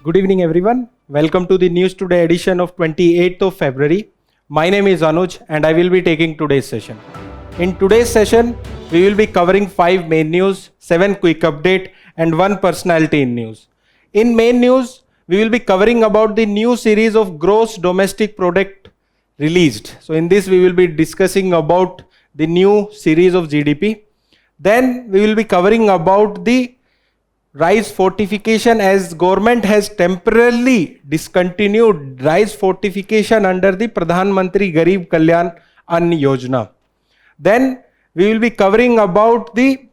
Good evening, everyone. Welcome to the News Today edition of 28th of February. My name is Anuj and I will be taking today's session. In today's session, we will be covering 5 main news, 7 quick update and 1 personality in news. In main news, we will be covering about the new series of gross domestic product released. So in this, we will be discussing about the new series of GDP. Then we will be covering about the rice fortification, as government has temporarily discontinued rice fortification under the Pradhan Mantri Garib Kalyan Ann Yojana. Then we will be covering about the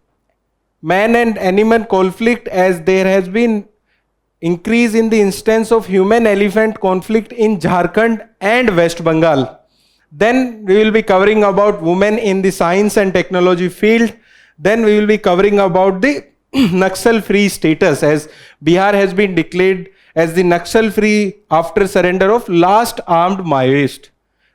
man and animal conflict, as there has been increase in the instance of human elephant conflict in Jharkhand and West Bengal. Then we will be covering about women in the science and technology field. Then we will be covering about the Naxal free status, as Bihar has been declared as the Naxal free after surrender of last armed Maoist.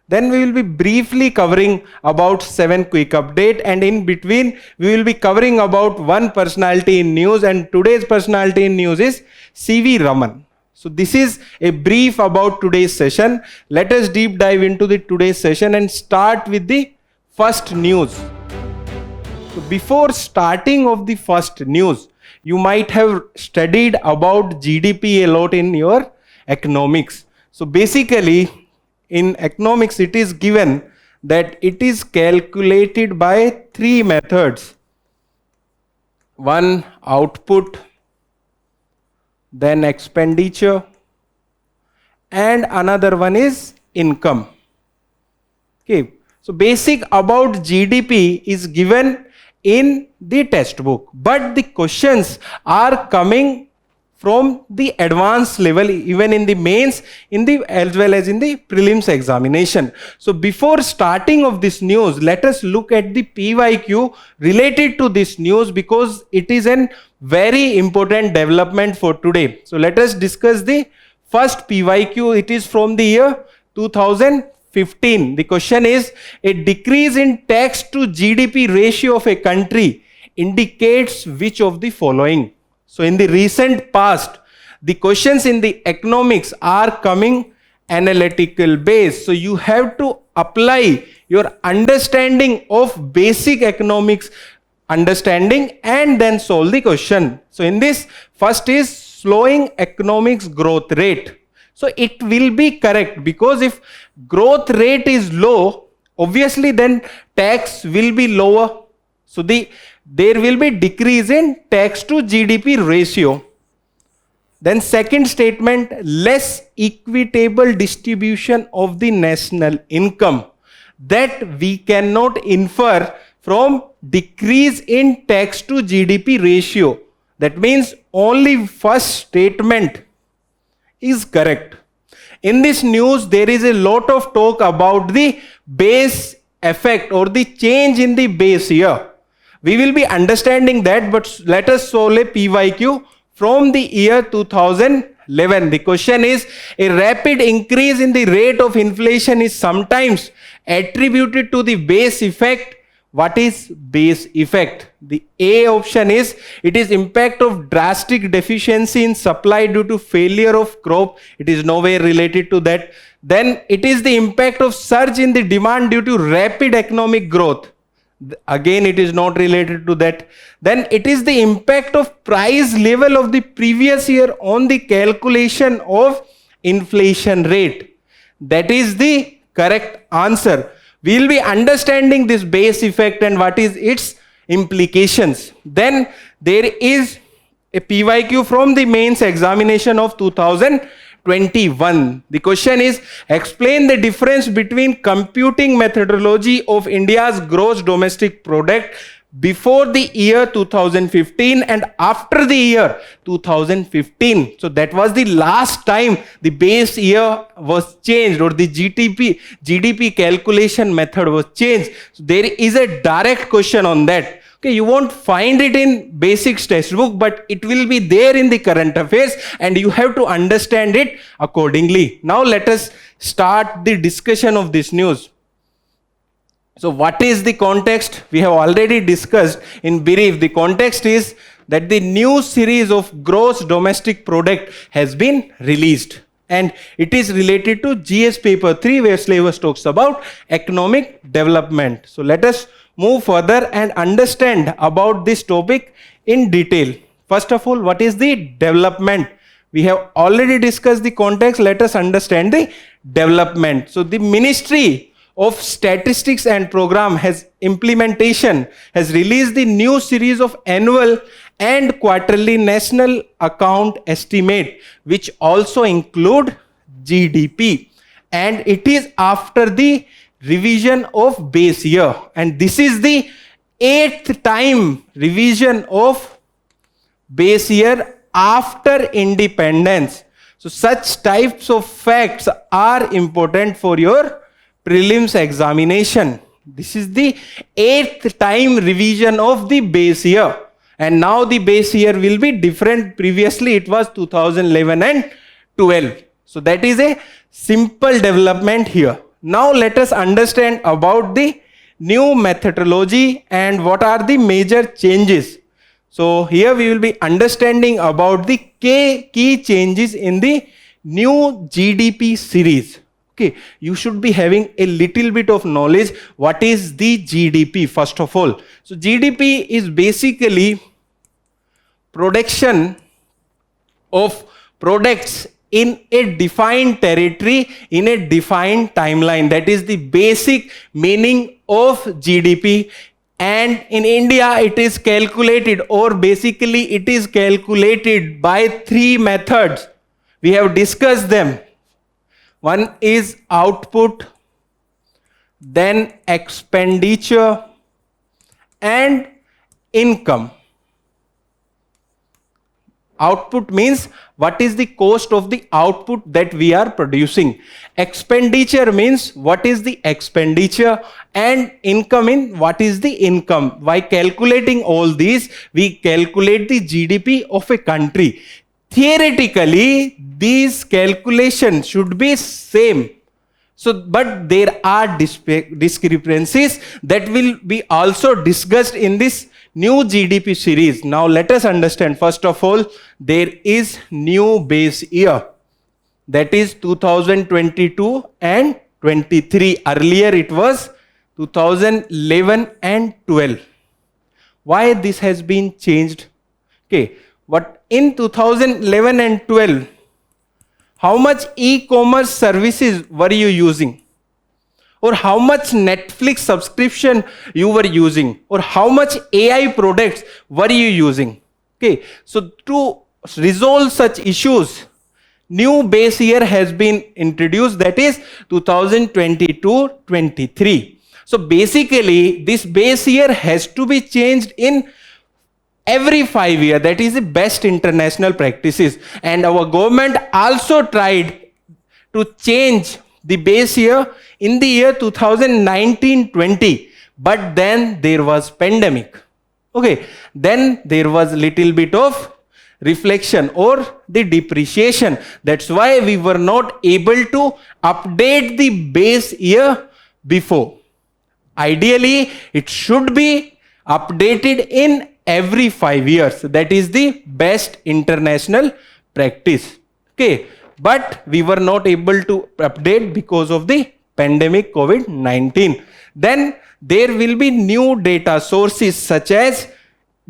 Then we will be briefly covering about 7 quick update, and in between we will be covering about 1 personality in news, and today's personality in news is CV Raman. So this is a brief about today's session. Let us deep dive into the today's session and start with the first news. So before starting of the first news, you might have studied about GDP a lot in your economics. So basically, in economics, it is given that it is calculated by 3 methods. One, output, then expenditure, and another one is income. Okay. So basic about GDP is given in the textbook, but the questions are coming from the advanced level, even in the mains, as well as in the prelims examination. So before starting of this news, let us look at the PYQ related to this news, because it is a very important development for today. So let us discuss the first PYQ. It is from the year 2015. The question is, a decrease in tax to GDP ratio of a country indicates which of the following? So in the recent past, the questions in the economics are coming analytical base. So you have to apply your understanding of basic economics understanding and then solve the question. So in this, first is slowing economics growth rate. So it will be correct, because if growth rate is low, obviously then tax will be lower. So there will be decrease in tax to GDP ratio. Then second statement, less equitable distribution of the national income, that we cannot infer from decrease in tax to GDP ratio. That means only first statement is correct. In this news, there is a lot of talk about the base effect or the change in the base year. We will be understanding that, but let us solve a PYQ from the year 2011. The question is, a rapid increase in the rate of inflation is sometimes attributed to the base effect. What is base effect? The A option is, it is impact of drastic deficiency in supply due to failure of crop. It is nowhere related to that. Then it is the impact of surge in the demand due to rapid economic growth. Again, it is not related to that. Then it is the impact of price level of the previous year on the calculation of inflation rate. That is the correct answer. We will be understanding this base effect and what is its implications. Then there is a PYQ from the mains examination of 2021. The question is, explain the difference between computing methodology of India's gross domestic product before the year 2015 and after the year 2015. So that was the last time the base year was changed, or the GDP calculation method was changed. So there is a direct question on that. Okay, you won't find it in basics textbook, but it will be there in the current affairs and you have to understand it accordingly. Now let us start the discussion of this news. So what is the context? We have already discussed in brief. The context is that the new series of gross domestic product has been released, and it is related to GS paper 3 where syllabus talks about economic development. So let us move further and understand about this topic in detail. First of all, what is the development? We have already discussed the context. Let us understand the development. So the Ministry of Statistics and Program has released the new series of annual and quarterly national account estimate, which also include GDP, and it is after the revision of base year, and this is the 8th time revision of base year after independence. So such types of facts are important for your prelims examination. This is the 8th time revision of the base year, and now the base year will be different. Previously it was 2011 and 12. So that is a simple development here. Now let us understand about the new methodology and what are the major changes. So here we will be understanding about the key changes in the new GDP series. Okay, you should be having a little bit of knowledge. What is the GDP first of all? So GDP is basically production of products in a defined territory, in a defined timeline. That is the basic meaning of GDP. And in India, it is calculated, or basically it is calculated by 3 methods. We have discussed them. One is output, then expenditure, and income. Output means what is the cost of the output that we are producing. Expenditure means what is the expenditure, and income in what is the income. By calculating all these, we calculate the GDP of a country. Theoretically, these calculations should be same. So, but there are discrepancies that will be also discussed in this new GDP series. Now let us understand. First of all, there is new base year, that is 2022 and 23. Earlier it was 2011 and 12. Why this has been changed? Okay, but in 2011 and 12, how much e-commerce services were you using? Or how much Netflix subscription you were using? Or how much AI products were you using? Okay, so to resolve such issues, new base year has been introduced, that is 2022-23. So basically, this base year has to be changed in every 5 years. That is the best international practices. And our government also tried to change the base year in the year 2019-20. But then there was pandemic. Okay, then there was little bit of reflection or the depreciation. That's why we were not able to update the base year before. Ideally, it should be updated in every 5 years. That is the best international practice. Okay, but we were not able to update because of the pandemic COVID-19. Then there will be new data sources such as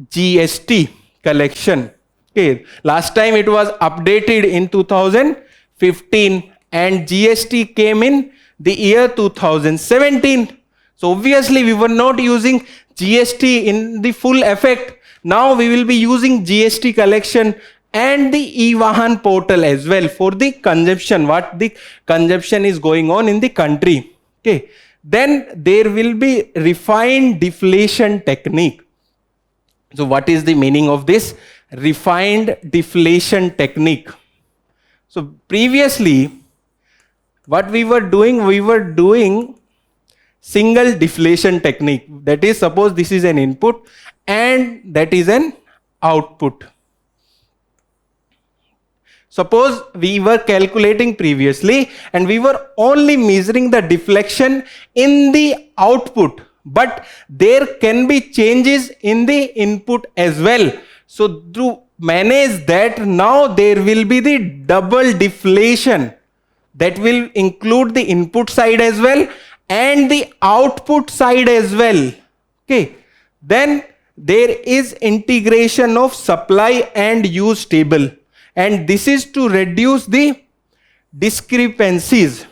GST collection. Okay, last time it was updated in 2015 and GST came in the year 2017. So obviously we were not using GST in the full effect. Now we will be using GST collection and the e-Vahan portal as well for the consumption, what the consumption is going on in the country. Okay, then there will be refined deflation technique. So what is the meaning of this refined deflation technique? So previously what we were doing single deflation technique. That is, suppose this is an input and that is an output. Suppose we were calculating previously and we were only measuring the deflection in the output, but there can be changes in the input as well So to manage that, now there will be the double deflation that will include the input side as well and the output side as well. Okay. Then there is integration of supply and use table, and this is to reduce the discrepancies.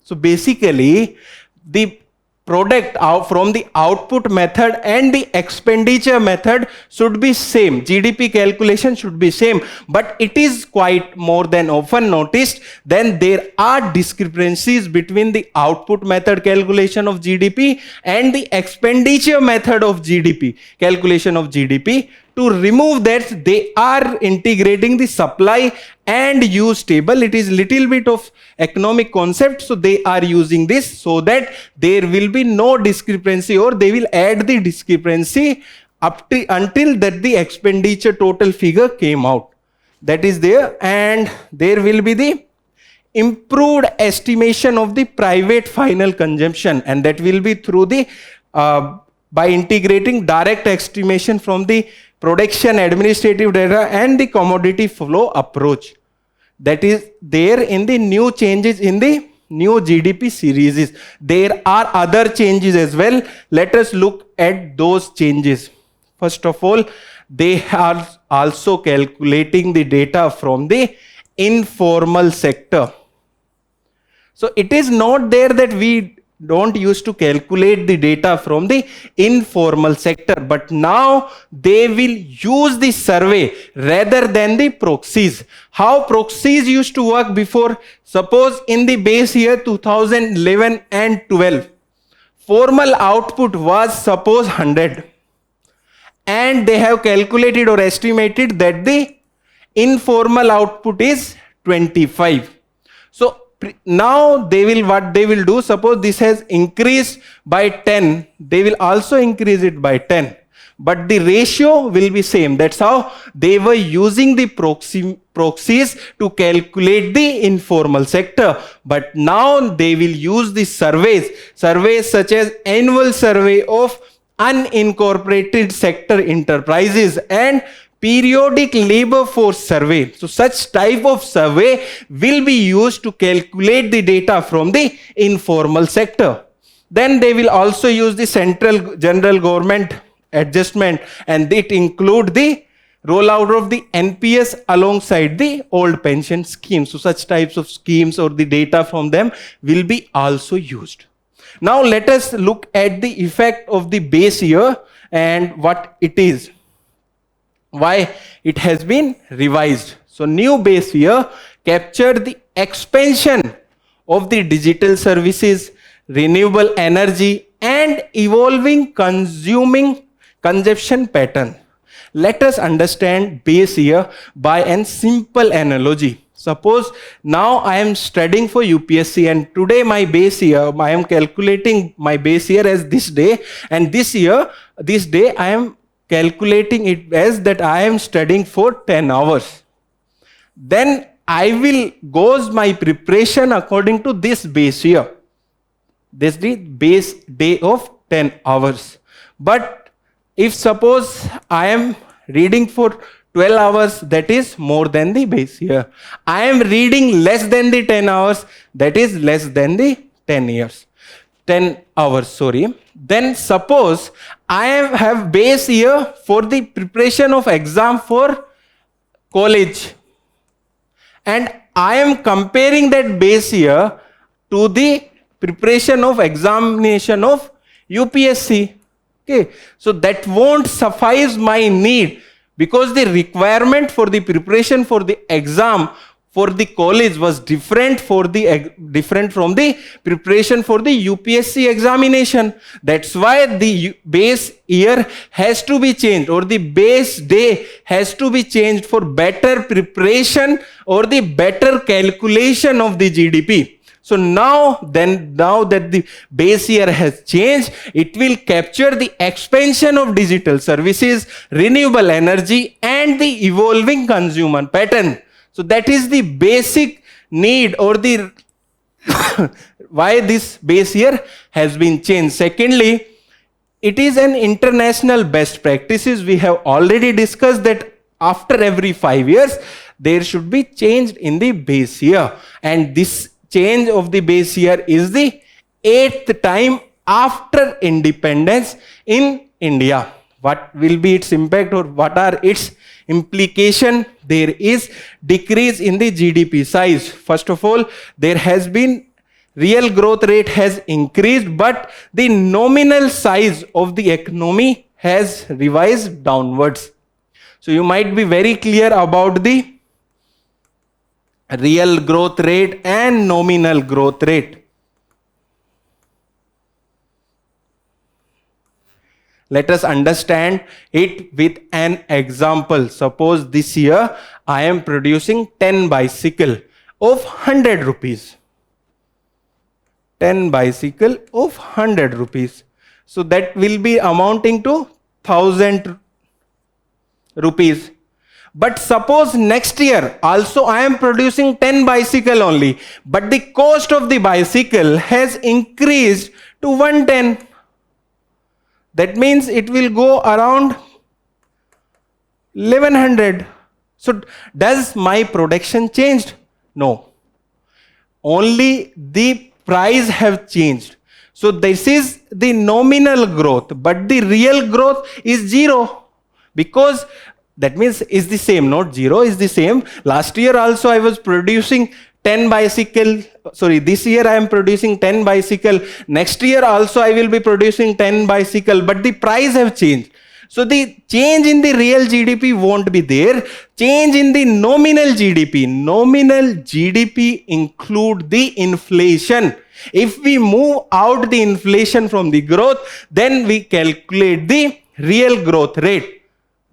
So basically, the product out from the output method and the expenditure method should be same. GDP calculation should be same, but it is quite more than often noticed then there are discrepancies between the output method calculation of GDP and the expenditure method of GDP calculation of GDP. To remove that, they are integrating the supply and use table. It is little bit of economic concept, so they are using this so that there will be no discrepancy, or they will add the discrepancy up to until that the expenditure total figure came out. That is there, and there will be the improved estimation of the private final consumption, and that will be through the by integrating direct estimation from the production administrative data and the commodity flow approach. That is there in the new changes in the new GDP series. There are other changes as well. Let us look at those changes. First of all, they are also calculating the data from the informal sector. So it is not there that we don't used to calculate the data from the informal sector, but now they will use the survey rather than the proxies. How proxies used to work before? Suppose in the base year 2011 and 12, formal output was suppose 100, and they have calculated or estimated that the informal output is 25. So now they will, what they will do, suppose this has increased by 10, they will also increase it by 10, but the ratio will be same. That's how they were using the proxies to calculate the informal sector. But now they will use the surveys such as annual survey of unincorporated sector enterprises and periodic labor force survey. So such type of survey will be used to calculate the data from the informal sector. Then they will also use the central general government adjustment, and it include the rollout of the NPS alongside the old pension scheme. So such types of schemes or the data from them will be also used. Now let us look at the effect of the base year and what it is, why it has been revised. So new base year captured the expansion of the digital services, renewable energy, and evolving consumption pattern. Let us understand base year by a simple analogy. Suppose now I am studying for UPSC, and today my base year, I am calculating my base year as this day, and this day I am calculating it as that I am studying for 10 hours. Then I will goes my preparation according to this base year. This is the base day of 10 hours. But if suppose I am reading for 12 hours, that is more than the base year. I am reading less than the 10 hours, that is less than the 10 hours, sorry. Then suppose I have base year for the preparation of exam for college, and I am comparing that base year to the preparation of examination of UPSC. Okay, so that won't suffice my need, because the requirement for the preparation for the exam for the college was different from the preparation for the UPSC examination. That's why the base year has to be changed, or the base day has to be changed for better preparation or the better calculation of the GDP. So now that the base year has changed, it will capture the expansion of digital services, renewable energy, and the evolving consumer pattern. So that is the basic need, or the why this base year has been changed. Secondly, it is an international best practices. We have already discussed that after every 5 years, there should be change in the base year. And this change of the base year is the 8th time after independence in India. What will be its impact, or what are its implication? There is decrease in the GDP size. First of all, there has been real growth rate has increased, but the nominal size of the economy has revised downwards. So you might be very clear about the real growth rate and nominal growth rate. Let us understand it with an example. Suppose this year I am producing 10 bicycle of 100 rupees. 10 bicycle of 100 rupees. So that will be amounting to 1000 rupees. But suppose next year also I am producing 10 bicycle only, but the cost of the bicycle has increased to 110. That means it will go around 1100. So does my production changed? No. Only the price have changed. So this is the nominal growth, but the real growth is 0, because that means is the same, not 0, is the same. Last year also I was producing 10 bicycle, sorry, this year I am producing 10 bicycle. Next year also I will be producing 10 bicycle, but the price have changed. So the change in the real GDP won't be there. Change in the nominal GDP. Nominal GDP include the inflation. If we move out the inflation from the growth, then we calculate the real growth rate.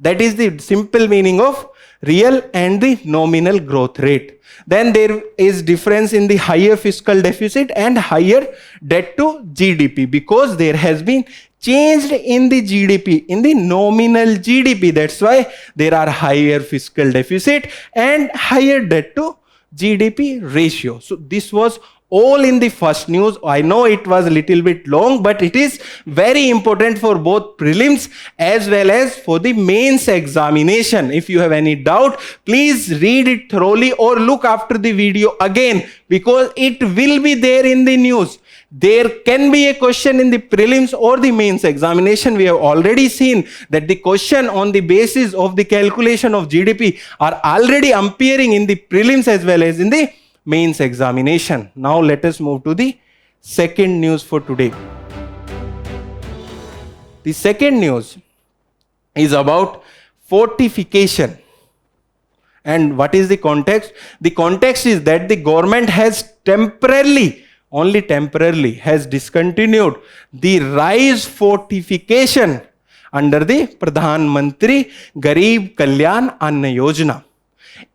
That is the simple meaning of real and the nominal growth rate. Then there is difference in the higher fiscal deficit and higher debt to GDP, because there has been changed in the GDP, in the nominal GDP. That's why there are higher fiscal deficit and higher debt to GDP ratio. So this was all in the first news. I know it was a little bit long, but it is very important for both prelims as well as for the mains examination. If you have any doubt, please read it thoroughly or look after the video again, because it will be there in the news. There can be a question in the prelims or the mains examination. We have already seen that the question on the basis of the calculation of GDP are already appearing in the prelims as well as in the mains examination. Now let us move to the second news for today. The second news is about fortification. And what is the context? The context is that the government has temporarily, only temporarily, has discontinued the rice fortification under the Pradhan Mantri Garib Kalyan Anna Yojana.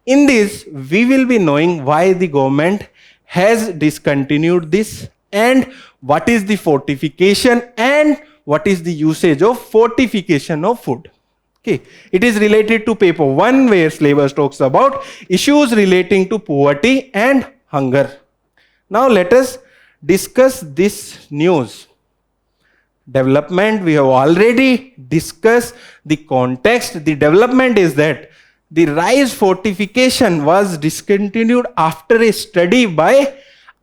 In this, we will be knowing why the government has discontinued this, and what is the fortification, and what is the usage of fortification of food. Okay, it is related to paper 1, where syllabus talks about issues relating to poverty and hunger. Now let us discuss this news. Development, we have already discussed the context. The development is that the rice fortification was discontinued after a study by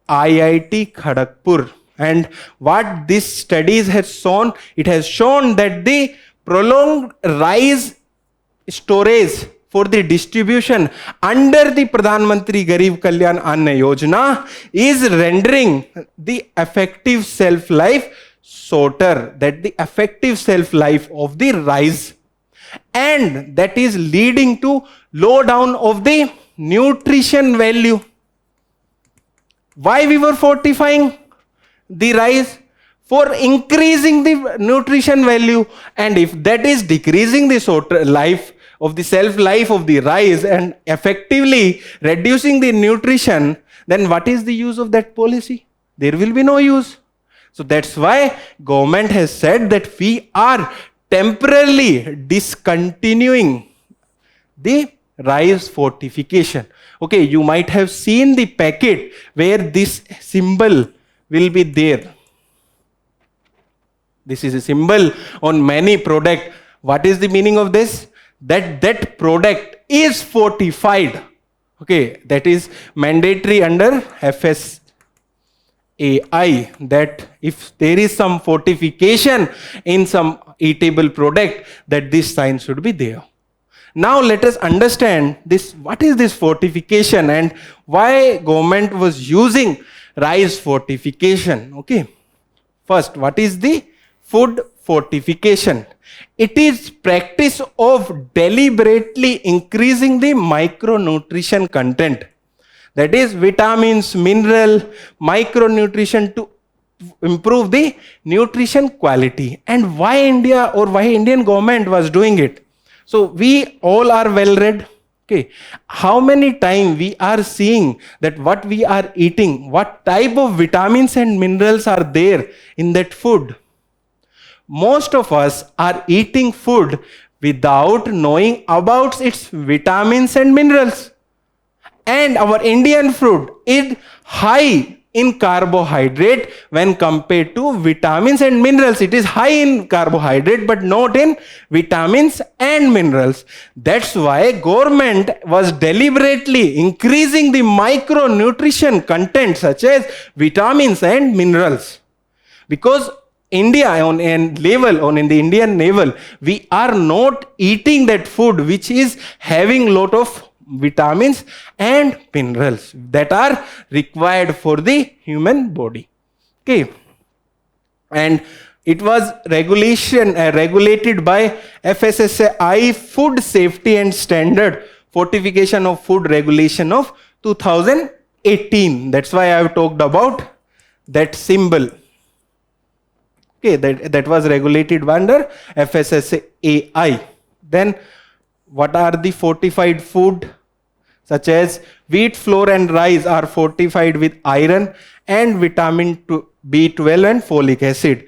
IIT Kharagpur. And what this studies has shown, it has shown that the prolonged rice storage for the distribution under the Pradhan Mantri Garib Kalyan Anna Yojana is rendering the effective shelf life shorter, that the effective shelf life of the rice, and that is leading to low down of the nutrition value. Why we were fortifying the rice? For increasing the nutrition value. And if that is decreasing the short life of the shelf life of the rice and effectively reducing the nutrition, then what is the use of that policy? There will be no use. So that's why government has said that we are temporarily discontinuing the rice fortification. Okay, you might have seen the packet where this symbol will be there. This is a symbol on many products. What is the meaning of this? that that product is fortified. Okay, that is mandatory under FSAI, that if there is some fortification in some eatable product, that this sign should be there. Now let us understand this, what is this fortification and why government was using rice fortification. Okay. First, what is the food fortification? It is practice of deliberately increasing the micronutrition content. That is vitamins, mineral, micronutrition to improve the nutrition quality. And why India or why Indian government was doing it? So we all are well read. Okay, how many times we are seeing that what we are eating, what type of vitamins and minerals are there in that food? Most of us are eating food without knowing about its vitamins and minerals. And our Indian food is high in carbohydrate when compared to vitamins and minerals. It is high in carbohydrate but not in vitamins and minerals. That's why government was deliberately increasing the micronutrition content such as vitamins and minerals. Because India in the Indian level, we are not eating that food which is having lot of vitamins and minerals that are required for the human body. Okay, and it was regulated by FSSAI Food Safety and Standard Fortification of Food Regulation of 2018. That's why I have talked about that symbol. Okay, that was regulated under FSSAI. Then what are the fortified food? Such as wheat, flour and rice are fortified with iron and vitamin B12 and folic acid.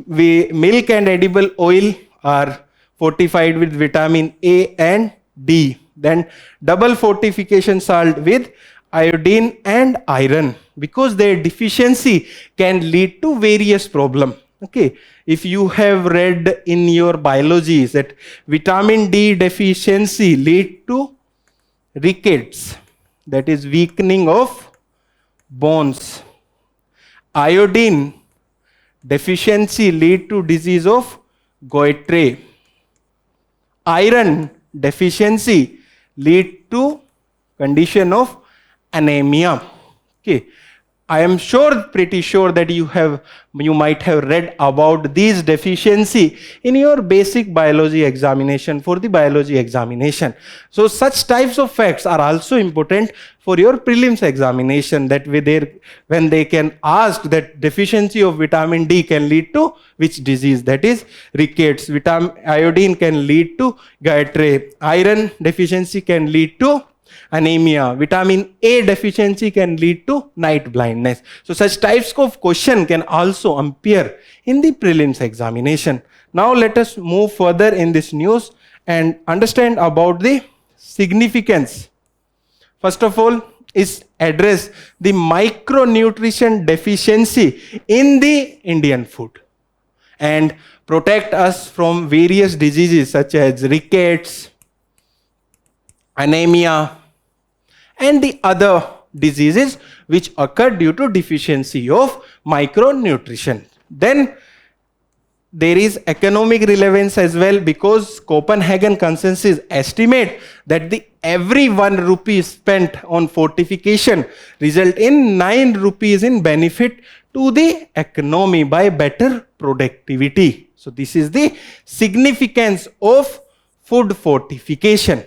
Milk and edible oil are fortified with vitamin A and D. Then double fortification salt with iodine and iron, because their deficiency can lead to various problems. Okay, if you have read in your biology that vitamin D deficiency lead to rickets, that is weakening of bones. Iodine deficiency lead to disease of Goitre. Iron deficiency lead to condition of anemia. Okay, I am pretty sure that you might have read about these deficiency in your basic biology examination, for the biology examination. So such types of facts are also important for your prelims examination, that when they can ask that deficiency of vitamin D can lead to which disease, that is rickets. Iodine can lead to Goitre. Iron deficiency can lead to anemia. Vitamin A deficiency can lead to night blindness. So such types of question can also appear in the prelims examination. Now let us move further in this news and understand about the significance. First of all is address the micronutrition deficiency in the Indian food and protect us from various diseases such as rickets, anemia, and the other diseases which occur due to deficiency of micronutrition. Then there is economic relevance as well, because Copenhagen consensus estimate that the every 1 rupee spent on fortification result in 9 rupees in benefit to the economy by better productivity. So this is the significance of food fortification.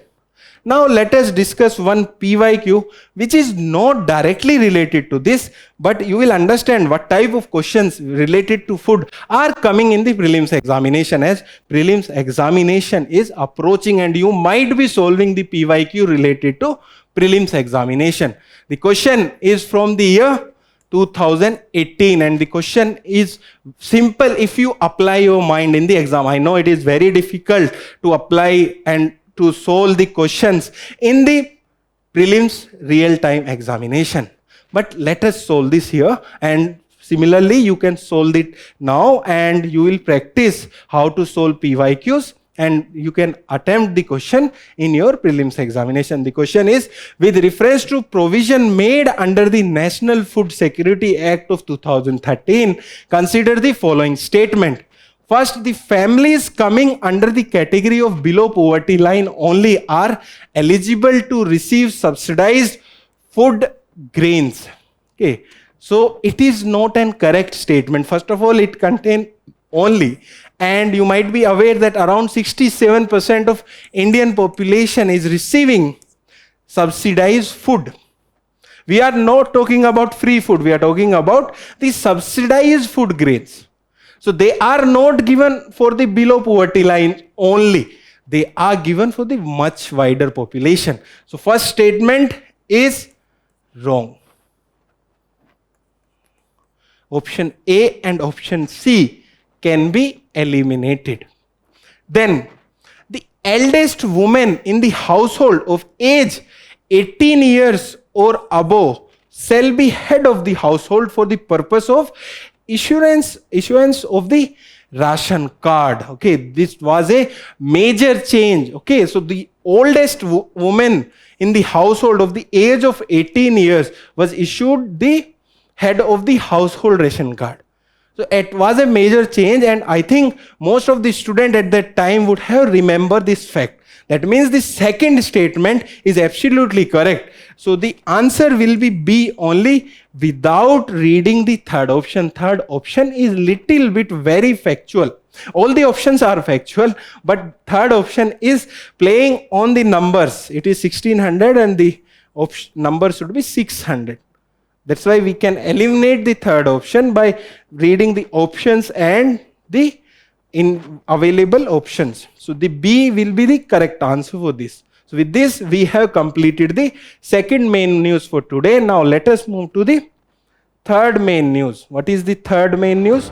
Now let us discuss one PYQ which is not directly related to this, but you will understand what type of questions related to food are coming in the prelims examination, as prelims examination is approaching and you might be solving the PYQ related to prelims examination. The question is from the year 2018 and the question is simple if you apply your mind in the exam. I know it is very difficult to apply and to solve the questions in the prelims real-time examination. But let us solve this here, and similarly you can solve it now and you will practice how to solve PYQs and you can attempt the question in your prelims examination. The question is, with reference to provision made under the National Food Security Act of 2013, consider the following statement. First, the families coming under the category of below poverty line only are eligible to receive subsidized food grains. Okay, so it is not an correct statement. First of all, it contains only, and you might be aware that around 67% of Indian population is receiving subsidized food. We are not talking about free food, we are talking about the subsidized food grains. So they are not given for the below poverty line only, they are given for the much wider population. So first statement is wrong. Option A and option C can be eliminated. Then, the eldest woman in the household of age 18 years or above shall be head of the household for the purpose of issuance of the ration card. Okay, this was a major change. Okay, so the oldest woman in the household of the age of 18 years was issued the head of the household ration card. So it was a major change, and I think most of the students at that time would have remembered this fact. That means the second statement is absolutely correct. So the answer will be B only without reading the third option. Third option is little bit very factual. All the options are factual, but third option is playing on the numbers. It is 1600 and the number should be 600. That's why we can eliminate the third option by reading the options and the available options. So the B will be the correct answer for this. So with this, we have completed the second main news for today. Now let us move to the third main news. What is the third main news?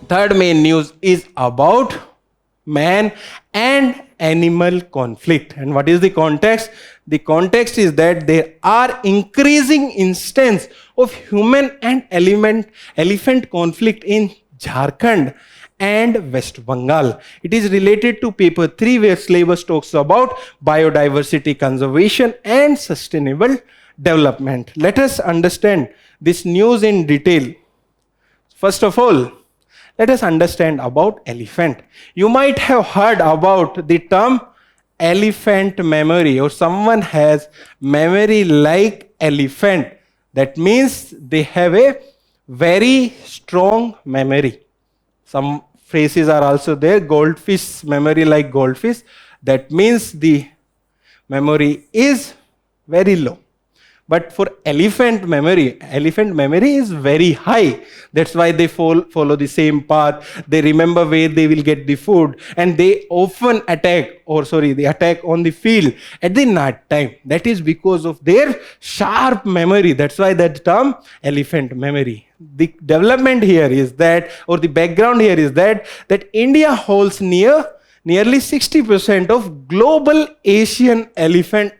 Third main news is about man and animal conflict. And what is the context? The context is that there are increasing instances of human and elephant conflict in Jharkhand and West Bengal. It is related to paper 3 where syllabus talks about biodiversity conservation and sustainable development. Let us understand this news in detail. First of all, let us understand about elephant. You might have heard about the term elephant memory, or someone has memory like elephant. That means they have a very strong memory. Some phrases are also there. Goldfish memory like goldfish. That means the memory is very low. But for elephant memory is very high. That's why they follow the same path. They remember where they will get the food, and they often attack on the field at the night time. That is because of their sharp memory. That's why that term elephant memory. The development here is that, or the background here is that India holds nearly 60% of global Asian elephant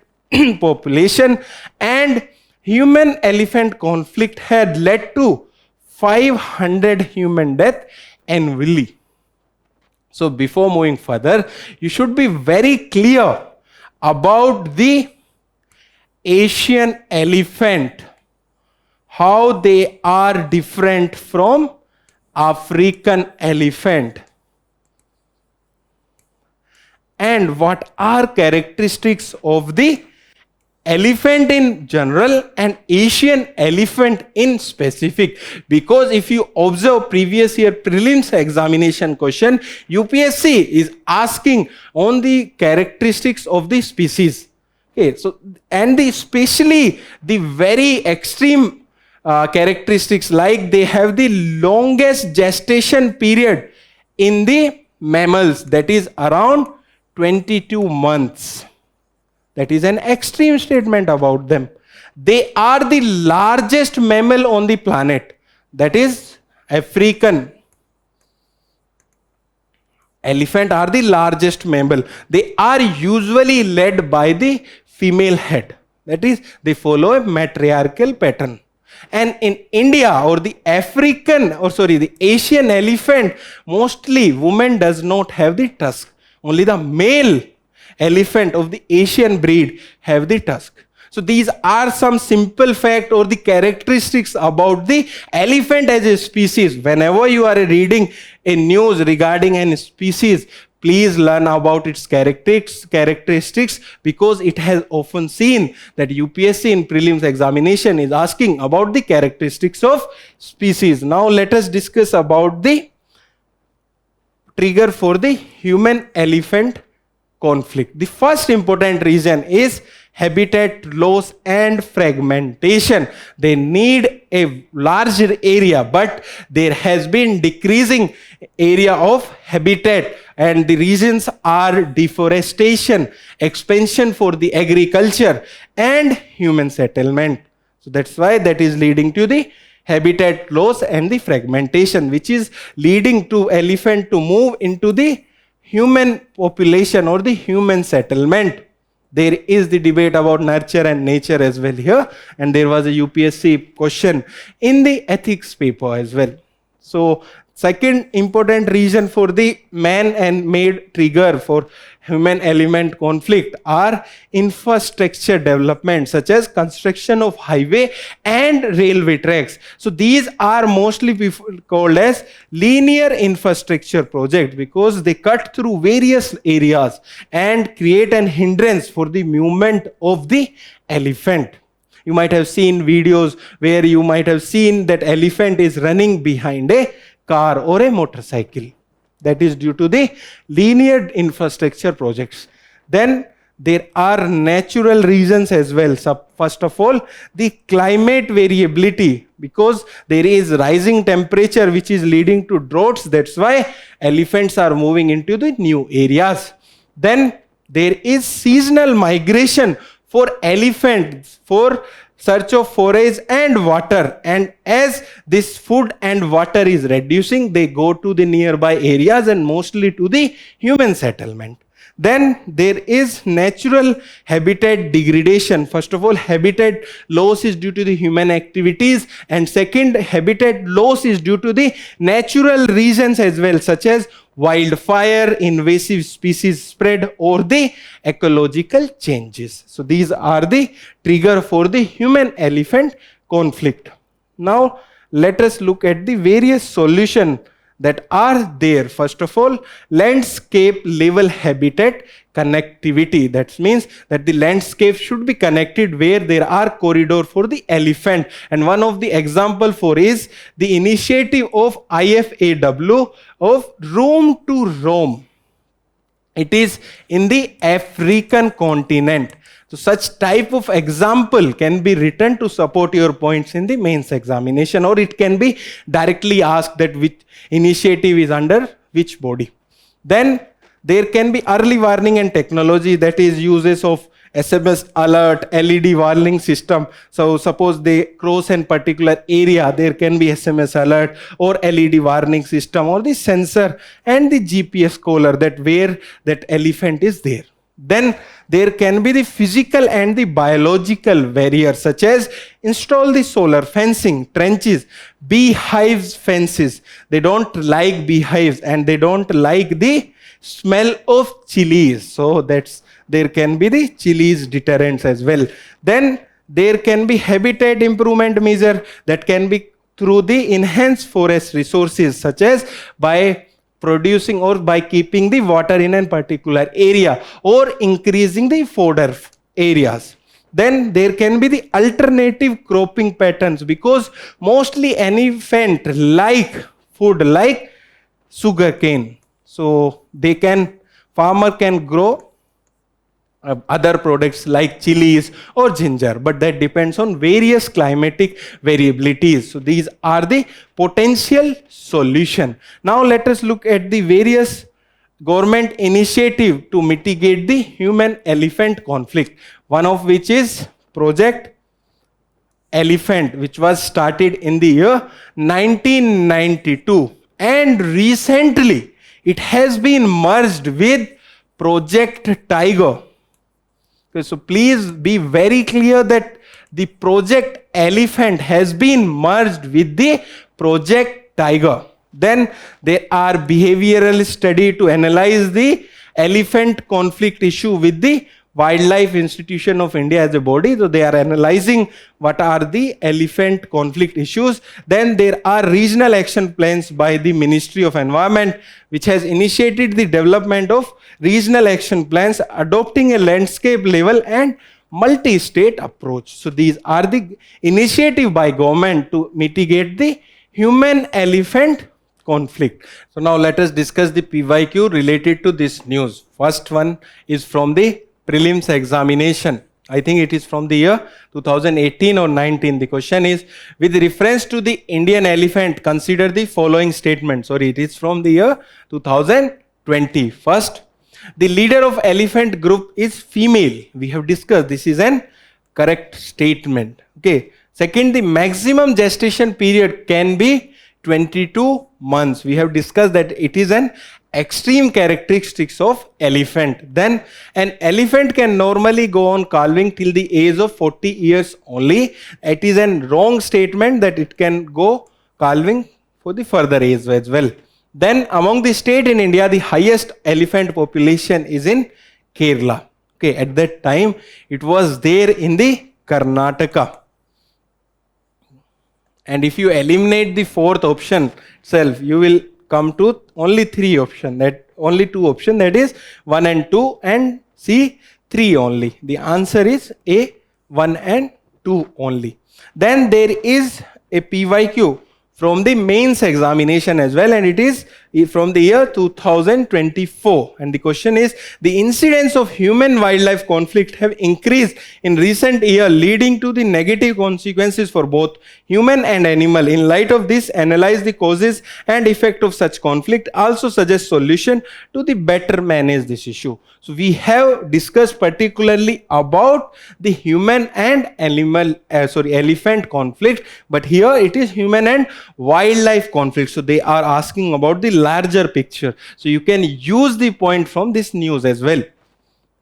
population, and human elephant conflict had led to 500 human deaths annually. So before moving further, you should be very clear about the Asian elephant, how they are different from African elephant, and what are characteristics of the elephant in general and Asian elephant in specific. Because if you observe previous year prelims examination question, UPSC is asking on the characteristics of the species. Okay, so and especially the very extreme characteristics, like they have the longest gestation period in the mammals, that is around 22 months. That is an extreme statement about them. They are the largest mammal on the planet. That is African elephant are the largest mammal. They are usually led by the female head. That is, they follow a matriarchal pattern. And in India or the the Asian elephant, mostly women does not have the tusk. Only the male elephant of the Asian breed have the tusk. So these are some simple fact or the characteristics about the elephant as a species. Whenever you are reading a news regarding a species, please learn about its characteristics, because it has often seen that UPSC in prelims examination is asking about the characteristics of species. Now let us discuss about the trigger for the human elephant conflict. The first important reason is habitat loss and fragmentation. They need a larger area, but there has been decreasing area of habitat, and the reasons are deforestation, expansion for the agriculture, and human settlement. So that's why that is leading to the habitat loss and the fragmentation, which is leading to elephant to move into the human population or the human settlement. There is the debate about nurture and nature as well here, and there was a UPSC question in the ethics paper as well. So second important reason for the man and made trigger for human element conflict are infrastructure development, such as construction of highway and railway tracks. So these are mostly called as linear infrastructure project, because they cut through various areas and create an hindrance for the movement of the elephant. You might have seen videos where you might have seen that elephant is running behind a car or a motorcycle. That is due to the linear infrastructure projects. Then there are natural reasons as well. So first of all, the climate variability, because there is rising temperature which is leading to droughts. That's why elephants are moving into the new areas. Then there is seasonal migration for elephants for search of forage and water, and as this food and water is reducing, they go to the nearby areas and mostly to the human settlement. Then there is natural habitat degradation. First of all, habitat loss is due to the human activities, and second, habitat loss is due to the natural reasons as well, such as wildfire, invasive species spread, or the ecological changes. So these are the trigger for the human elephant conflict. Now let us look at the various solutions that are there. First of all, landscape level habitat connectivity. That means that the landscape should be connected where there are corridor for the elephant. And one of the example for is the initiative of IFAW of roam to roam. It is in the African continent. So such type of example can be written to support your points in the mains examination, or it can be directly asked that which initiative is under which body. Then there can be early warning and technology, that is uses of SMS alert, LED warning system. So suppose they cross a particular area, there can be SMS alert or LED warning system, or the sensor and the GPS collar that where that elephant is there. Then there can be the physical and the biological barriers, such as install the solar fencing, trenches, beehives fences. They don't like beehives and they don't like the smell of chilies. So there can be the chilies deterrents as well. Then there can be habitat improvement measure that can be through the enhanced forest resources, such as by producing or by keeping the water in a particular area or increasing the fodder areas. Then there can be the alternative cropping patterns, because mostly elephant like food like sugarcane. So farmer can grow other products like chilies or ginger, but that depends on various climatic variabilities. So these are the potential solution. Now let us look at the various government initiative to mitigate the human elephant conflict, one of which is Project Elephant, which was started in the year 1992, and recently it has been merged with Project Tiger. Okay, so please be very clear that the project elephant has been merged with the project tiger. Then there are behavioral study to analyze the elephant conflict issue with the Wildlife Institution of India as a body. So they are analyzing what are the elephant conflict issues. Then there are regional action plans by the Ministry of Environment, which has initiated the development of regional action plans adopting a landscape level and multi-state approach. So these are the initiative by government to mitigate the human-elephant conflict. So now let us discuss the PYQ related to this news. First one is from the prelims examination. I think it is from the year 2018 or 19. The question is, with reference to the Indian elephant, consider the following statement. Sorry, it is from the year 2020. First, the leader of elephant group is female. We have discussed this is an correct statement. Okay. Second, the maximum gestation period can be 22 months. We have discussed that it is an extreme characteristics of elephant. Then an elephant can normally go on calving till the age of 40 years only. It is a wrong statement that it can go calving for the further age as well. Then among the state in India, the highest elephant population is in Kerala. Okay, at that time it was there in the Karnataka. And if you eliminate the fourth option itself, you will come to only three options, that only two options, that is 1 and 2, and C 3 only. The answer is A 1 and 2 only. Then there is a PYQ from the mains examination as well, and it is from the year 2024. And the question is, the incidence of human-wildlife conflict have increased in recent year, leading to the negative consequences for both human and animal. In light of this, analyze the causes and effect of such conflict. Also suggest solution to the better manage this issue. So we have discussed particularly about the human and elephant conflict, but here it is human and wildlife conflict. So they are asking about the larger picture. So you can use the point from this news as well.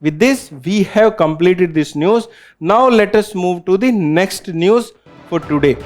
With this, we have completed this news. Now let us move to the next news for today.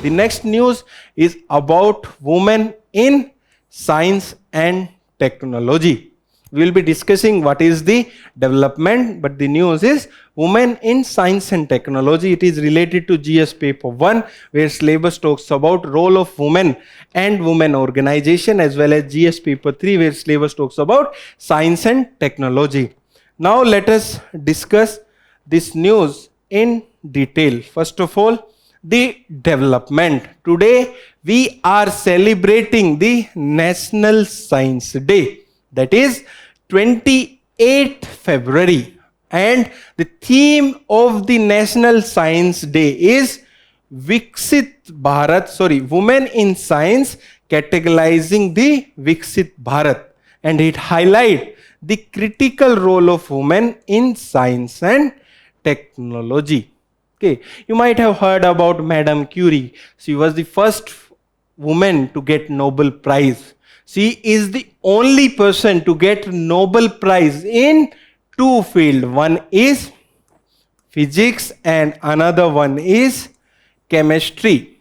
The next news is about women in science and technology. We will be discussing what is the development, but the news is women in science and technology. It is related to GS paper 1, where syllabus talks about role of women and women organization, as well as GS paper 3, where syllabus talks about science and technology. Now let us discuss this news in detail. First of all, the development. Today we are celebrating the National Science Day. That is 28th February, and the theme of the National Science Day is Viksit Bharat, Women in Science, categorizing the Viksit Bharat, and it highlights the critical role of women in science and technology. Okay, you might have heard about Madame Curie. She was the first woman to get Nobel Prize. She is the only person to get Nobel Prize in two fields. One is physics and another one is chemistry.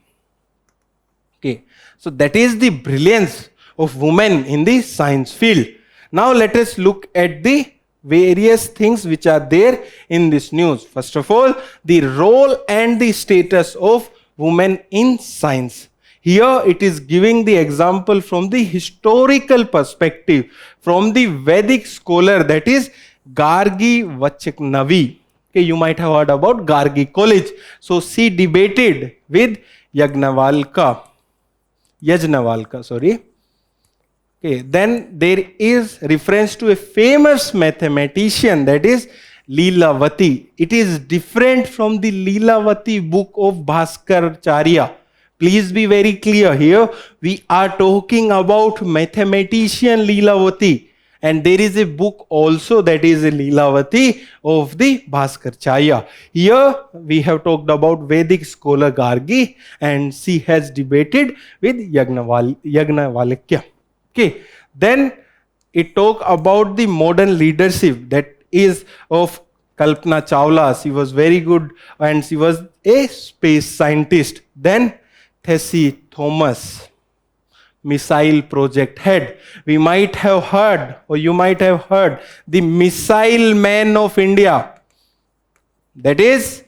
Okay, so that is the brilliance of women in the science field. Now let us look at the various things which are there in this news. First of all, the role and the status of women in science. Here it is giving the example from the historical perspective, from the Vedic scholar, that is Gargi Vachaknavi. Okay, you might have heard about Gargi College. So she debated with Yajnavalkya. Okay, then there is reference to a famous mathematician, that is Leelavati. It is different from the Leelavati book of Bhaskaracharya. Please be very clear here. We are talking about mathematician Leelavati, and there is a book also, that is a Leelavati of the Bhaskaracharya. Here we have talked about Vedic scholar Gargi, and she has debated with Yajnavalkya. Okay, then it talk about the modern leadership, that is of Kalpana Chawla, she was very good and she was a space scientist. Then Tessie Thomas, missile project head. We might have heard, or you might have heard, the missile man of India. That is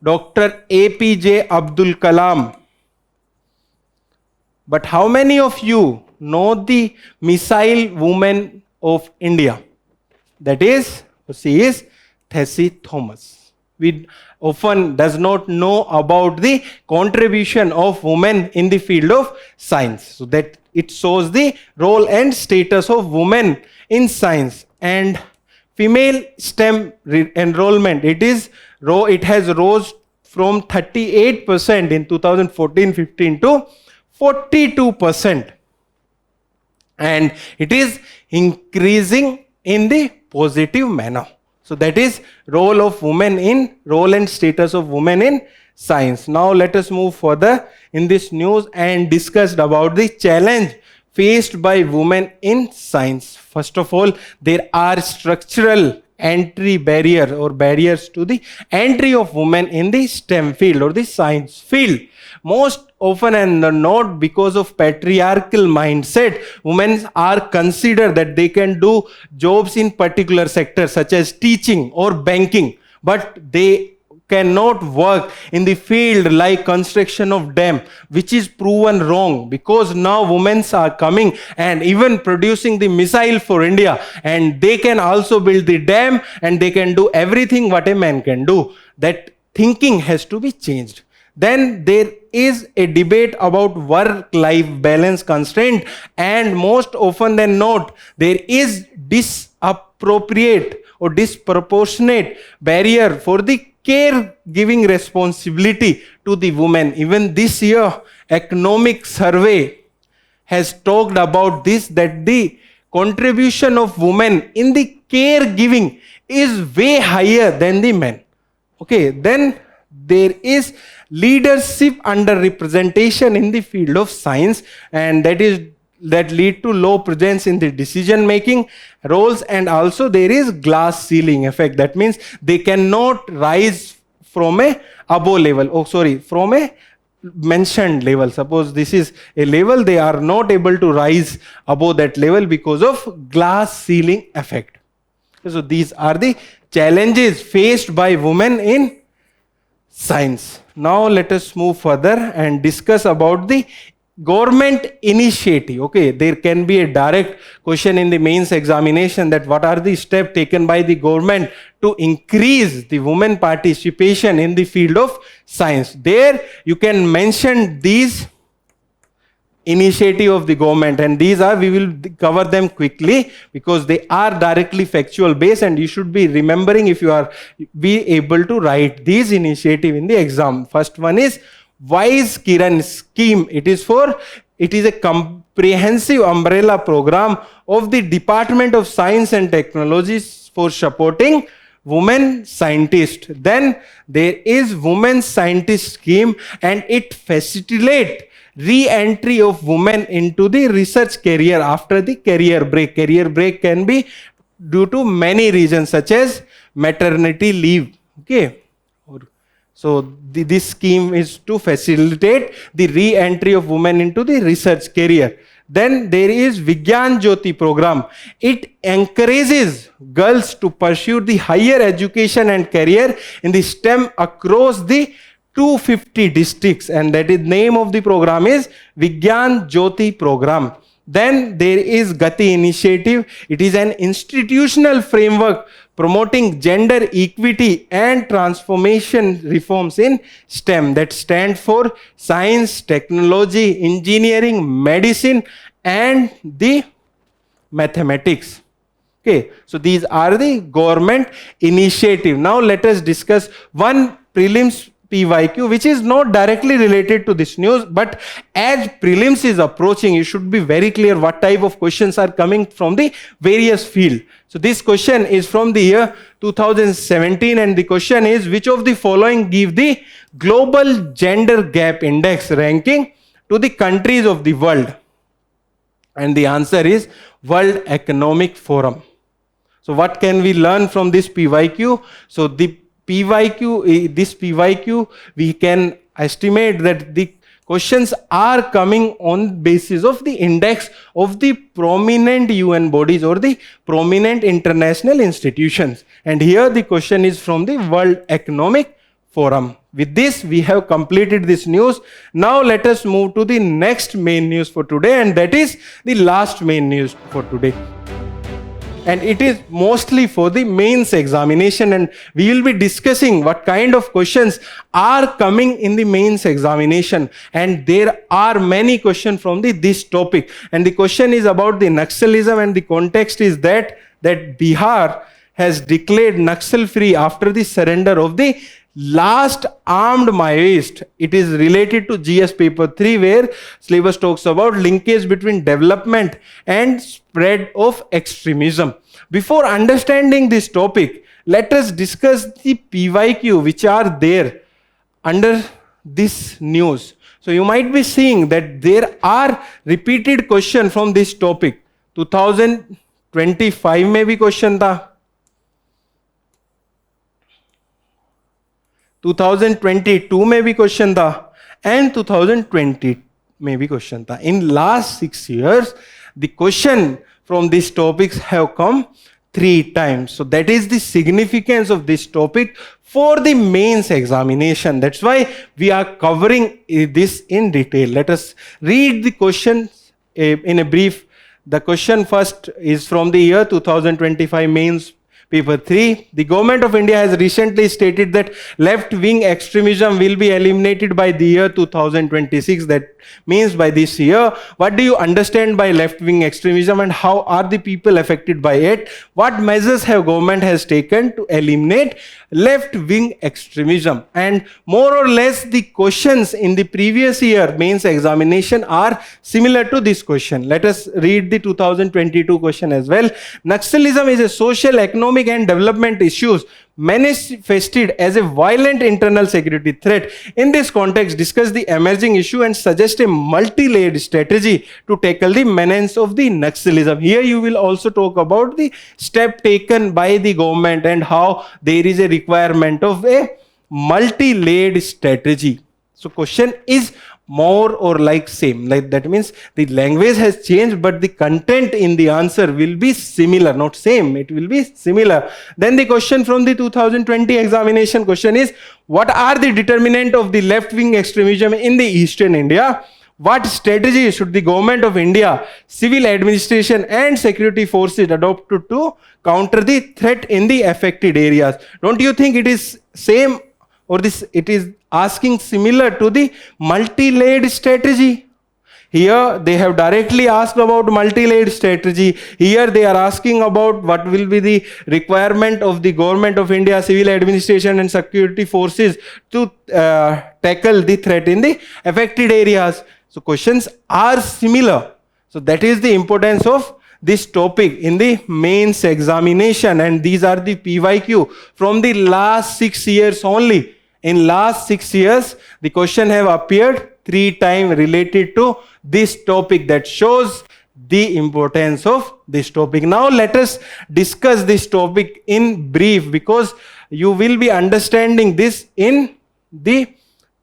Dr. APJ Abdul Kalam. But how many of you know the missile woman of India? That is, she is Tessie Thomas. We often does not know about the contribution of women in the field of science. So that it shows the role and status of women in science. And female STEM enrollment, it has rose from 38% in 2014-15 to 42%. And it is increasing in the positive manner. So that is role and status of women in science. Now let us move further in this news and discuss about the challenge faced by women in science. First of all, there are structural entry barrier or barriers to the entry of women in the STEM field or the science field. Most often and not because of patriarchal mindset, women are considered that they can do jobs in particular sectors such as teaching or banking, but they cannot work in the field like construction of dam, which is proven wrong, because now women are coming and even producing the missile for India, and they can also build the dam and they can do everything what a man can do. That thinking has to be changed. Then there is a debate about work-life balance constraint, and most often than not, there is disappropriate or disproportionate barrier for the caregiving responsibility to the women. Even this year, economic survey has talked about this, that the contribution of women in the caregiving is way higher than the men. Okay, then there is leadership underrepresentation in the field of science, and that lead to low presence in the decision making roles. And also there is glass ceiling effect. That means they cannot rise from a from a mentioned level. Suppose this is a level, they are not able to rise above that level because of glass ceiling effect. So these are the challenges faced by women in science. Now let us move further and discuss about the government initiative. Okay, there can be a direct question in the mains examination that what are the steps taken by the government to increase the women participation in the field of science. There you can mention these initiative of the government, and these are, we will cover them quickly because they are directly factual based, and you should be remembering if you are be able to write these initiative in the exam. First one is Wise Kiran scheme. It is a comprehensive umbrella program of the Department of Science and Technology for supporting women scientists. Then there is Women Scientist scheme, and it facilitates re-entry of women into the research career after the career break. Career break can be due to many reasons such as maternity leave. Okay. So this scheme is to facilitate the re-entry of women into the research career. Then there is Vigyan Jyoti program. It encourages girls to pursue the higher education and career in the STEM across the 250 districts, and that is name of the program is Vigyan Jyoti program. Then there is Gati initiative. It is an institutional framework promoting gender equity and transformation reforms in STEM, that stand for science, technology, engineering, medicine, and the mathematics. Okay, so these are the government initiative. Now let us discuss one prelims PYQ, which is not directly related to this news, but as prelims is approaching, you should be very clear what type of questions are coming from the various fields. So this question is from the year 2017, and the question is, which of the following give the global gender gap index ranking to the countries of the world? And the answer is World Economic Forum. So what can we learn from this PYQ? So the this PYQ, we can estimate that the questions are coming on basis of the index of the prominent UN bodies or the prominent international institutions. And here the question is from the World Economic Forum. With this, we have completed this news. Now let us move to the next main news for today, and that is the last main news for today. And it is mostly for the mains examination, and we will be discussing what kind of questions are coming in the mains examination. And there are many questions from this topic. And the question is about the Naxalism, and the context is that Bihar has declared Naxal free after the surrender of the last armed Maoist. It is related to GS paper 3, where syllabus talks about linkage between development and spread of extremism. Before understanding this topic, let us discuss the PYQ which are there under this news. So you might be seeing that there are repeated questions from this topic. 2025 में भी question था, 2022 में भी question था, and 2020 में भी question था. In last 6 years, the question from these topics have come 3 times. So that is the significance of this topic for the mains examination. That's why we are covering this in detail. Let us read the questions in a brief. The question first is from the year 2025 mains paper 3. The government of India has recently stated that left-wing extremism will be eliminated by the year 2026. That means by this year. What do you understand by left-wing extremism, and how are the people affected by it? What measures have government has taken to eliminate left-wing extremism? And more or less the questions in the previous year mains examination are similar to this question. Let us read the 2022 question as well. Naxalism is a social, economic and development issues manifested as a violent internal security threat. In this context, discuss the emerging issue and suggest a multi-layered strategy to tackle the menace of the Naxalism. Here you will also talk about the step taken by the government and how there is a requirement of a multi-layered strategy. So question is more or like same. Like that means the language has changed, but the content in the answer will be similar, not same. It will be similar. Then the question from the 2020 examination question is, what are the determinant of the left-wing extremism in the Eastern India? What strategy should the government of India, civil administration and security forces adopt to counter the threat in the affected areas? Don't you think it is same, or this it is asking similar to the multi-layered strategy? Here they have directly asked about multi-layered strategy. Here they are asking about what will be the requirement of the government of India, civil administration and security forces to tackle the threat in the affected areas. So questions are similar. So that is the importance of this topic in the mains examination, and these are the PYQ from the last 6 years only. In last 6 years, the question have appeared 3 times related to this topic. That shows the importance of this topic. Now let us discuss this topic in brief, because you will be understanding this in the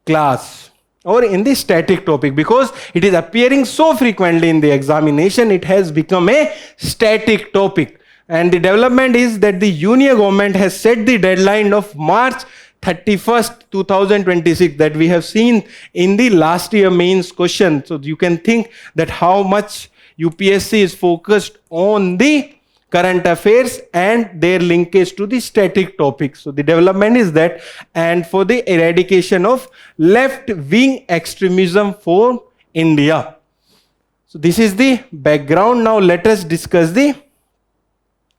class or in the static topic, because it is appearing so frequently in the examination. It has become a static topic. And the development is that the Union government has set the deadline of March 31st, 2026 that we have seen in the last year mains question. So you can think that how much UPSC is focused on the current affairs and their linkage to the static topics. So the development is that, and for the eradication of left-wing extremism for India. So this is the background. Now let us discuss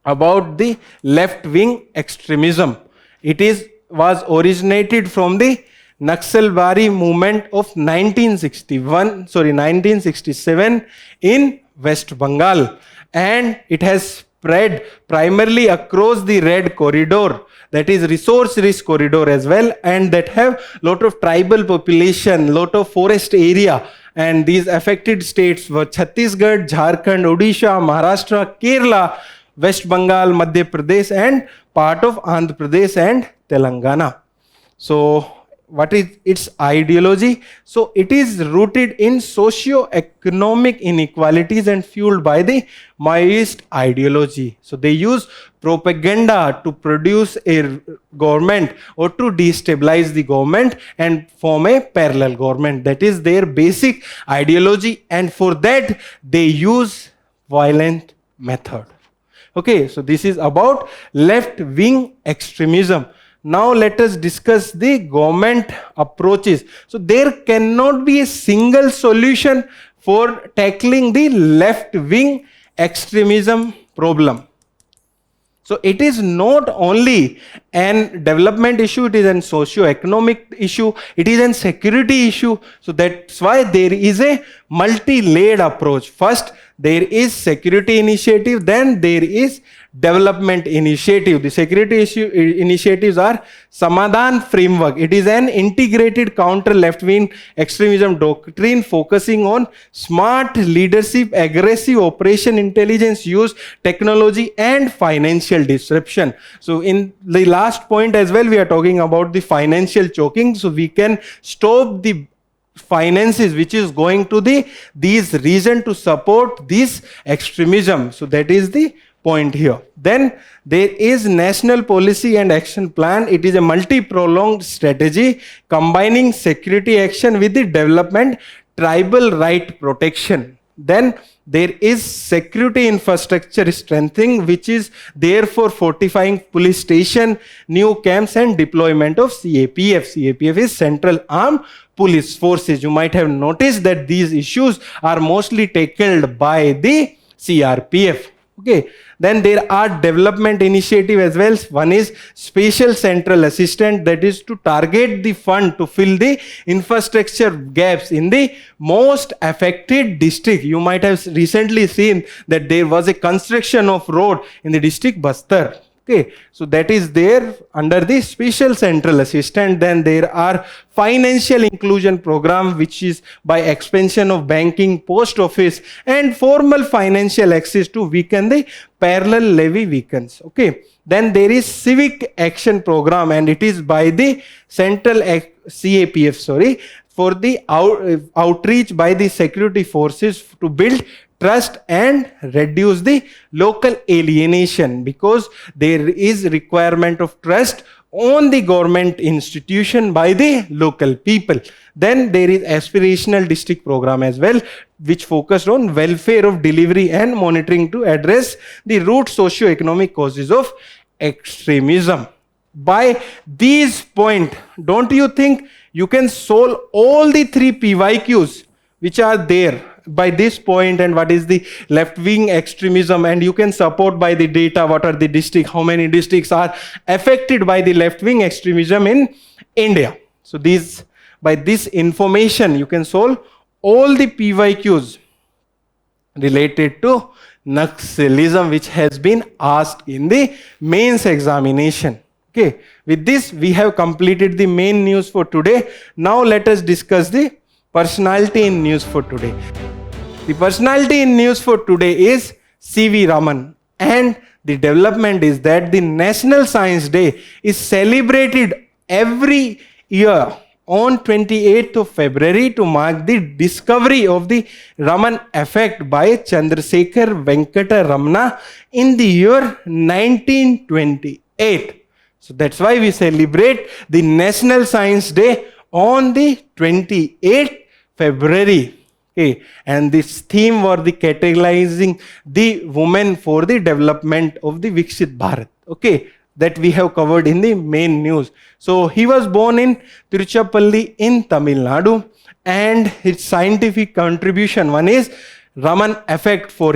about the left-wing extremism. It was originated from the Naxalbari movement of 1967 in West Bengal, and it has spread primarily across the red corridor, that is resource rich corridor as well, and that have lot of tribal population, lot of forest area. And these affected states were Chhattisgarh, Jharkhand, Odisha, Maharashtra, Kerala, West Bengal, Madhya Pradesh, and part of Andhra Pradesh and Telangana. So what is its ideology? So it is rooted in socio-economic inequalities and fueled by the Maoist ideology. So they use propaganda to produce a government or to destabilize the government and form a parallel government. That is their basic ideology, and for that they use violent method. Okay, so this is about left-wing extremism. Now let us discuss the government approaches. So there cannot be a single solution for tackling the left-wing extremism problem. So it is not only an development issue, it is an socio-economic issue, it is an security issue. So that's why there is a multi-layered approach. First, there is security initiative, then there is development initiative. The security initiatives are Samadhan framework. It is an integrated counter left-wing extremism doctrine focusing on smart leadership, aggressive operation intelligence use, technology, and financial disruption. So in the last point as well, we are talking about the financial choking. So we can stop the finances which is going to these reason to support this extremism. So that is the point here. Then there is national policy and action plan. It is a multi-pronged strategy combining security action with the development, tribal right protection. Then there is security infrastructure strengthening, which is therefore fortifying police station, new camps, and deployment of CAPF. CAPF is Central Armed Police Forces. You might have noticed that these issues are mostly tackled by the CRPF. Okay, then there are development initiative as well. One is special central assistant, that is to target the fund to fill the infrastructure gaps in the most affected district. You might have recently seen that there was a construction of road in the district Bastar. Okay, so that is there under the special central assistant. Then there are financial inclusion program, which is by expansion of banking, post office, and formal financial access to weaken the parallel levy weakens. Okay, then there is civic action program, and it is by the central CAPF, for the outreach by the security forces to build trust and reduce the local alienation, because there is requirement of trust on the government institution by the local people. Then there is aspirational district program as well, which focused on welfare of delivery and monitoring to address the root socio-economic causes of extremism. By these points, don't you think you can solve all the three PYQs which are there by this point, and what is the left-wing extremism, and you can support by the data what are the districts, how many districts are affected by the left-wing extremism in India. So these, by this information, you can solve all the PYQs related to Naxalism which has been asked in the mains examination. Okay, with this we have completed the main news for today. Now let us discuss the personality in news for today. The personality in news for today is C.V. Raman, and the development is that the National Science Day is celebrated every year on 28th of February to mark the discovery of the Raman effect by Chandrasekhar Venkata Ramana in the year 1928. So that's why we celebrate the National Science Day on the 28th February. Okay, and this theme was the catalyzing the women for the development of the Viksit Bharat. Okay, that we have covered in the main news. So he was born in Tiruchirappalli in Tamil Nadu, and his scientific contribution, one is Raman effect. For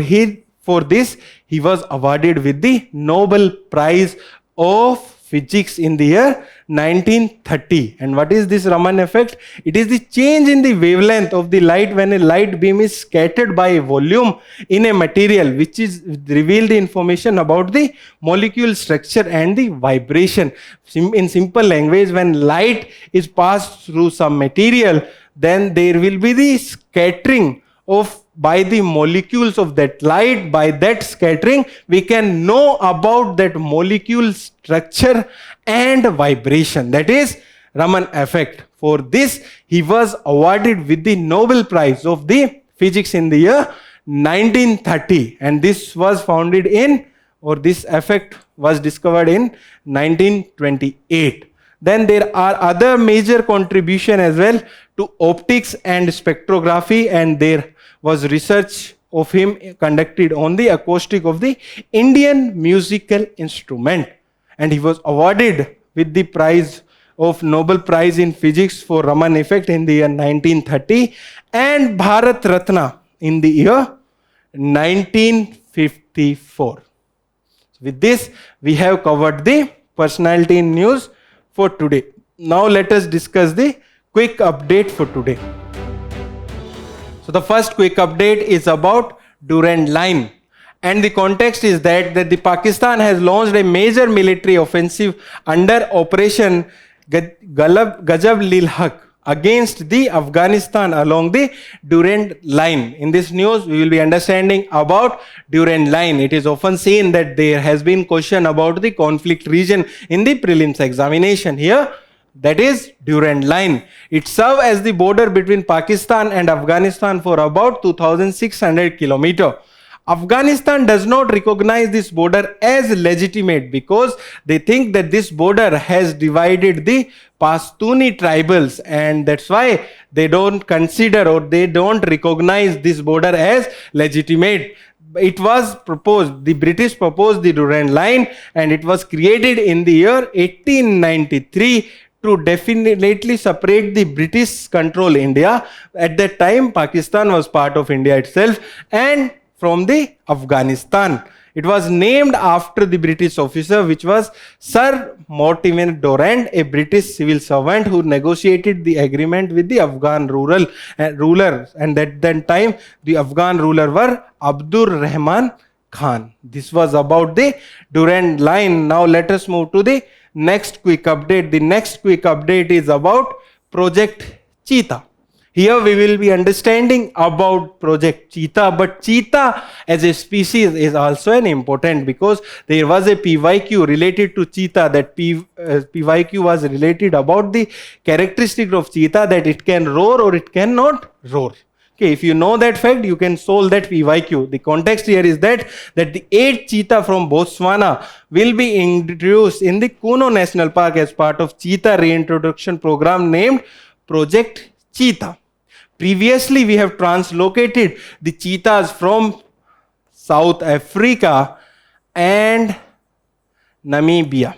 this he was awarded with the Nobel Prize of Physics in the year 1930. And what is this Raman effect? It is the change in the wavelength of the light when a light beam is scattered by a volume in a material, which is revealed the information about the molecule structure and the vibration. In simple language, when light is passed through some material, then there will be the scattering of by the molecules of that light, by that scattering, we can know about that molecule structure and vibration. That is Raman effect. For this, he was awarded with the Nobel Prize of the Physics in the year 1930, and this was founded in, or this effect was discovered in 1928. Then there are other major contribution as well to optics and spectrography, and there was research of him conducted on the acoustic of the Indian musical instrument, and he was awarded with the prize of Nobel Prize in Physics for Raman effect in the year 1930 and Bharat Ratna in the year 1954. With this, we have covered the personality in news for today. Now let us discuss the quick update for today. So the first quick update is about Durand Line. And the context is that the Pakistan has launched a major military offensive under Operation Gajab-Lil-Haq against the Afghanistan along the Durand Line. In this news, we will be understanding about Durand Line. It is often seen that there has been question about the conflict region in the prelims examination. Here, that is Durand Line. It serves as the border between Pakistan and Afghanistan for about 2,600 kilometers. Afghanistan does not recognize this border as legitimate because they think that this border has divided the Pashtuni tribals, and that's why they don't consider or they don't recognize this border as legitimate. It was proposed, the British proposed the Durand Line, and it was created in the year 1893 to definitely separate the British control India. At that time, Pakistan was part of India itself and from the Afghanistan. It was named after the British officer, which was Sir Mortimer Durand, a British civil servant who negotiated the agreement with the Afghan ruler. And at that time, the Afghan ruler were Abdur Rahman Khan. This was about the Durand Line. Now let us move to the next quick update. The next quick update is about Project Cheetah. Here we will be understanding about Project Cheetah, but cheetah as a species is also an important because there was a PYQ related to cheetah. That PYQ was related about the characteristic of cheetah, that it can roar or it cannot roar. Okay, if you know that fact, you can solve that PYQ. The context here is that the 8 cheetah from Botswana will be introduced in the Kuno National Park as part of cheetah reintroduction program named Project Cheetah. Previously, we have translocated the cheetahs from South Africa and Namibia.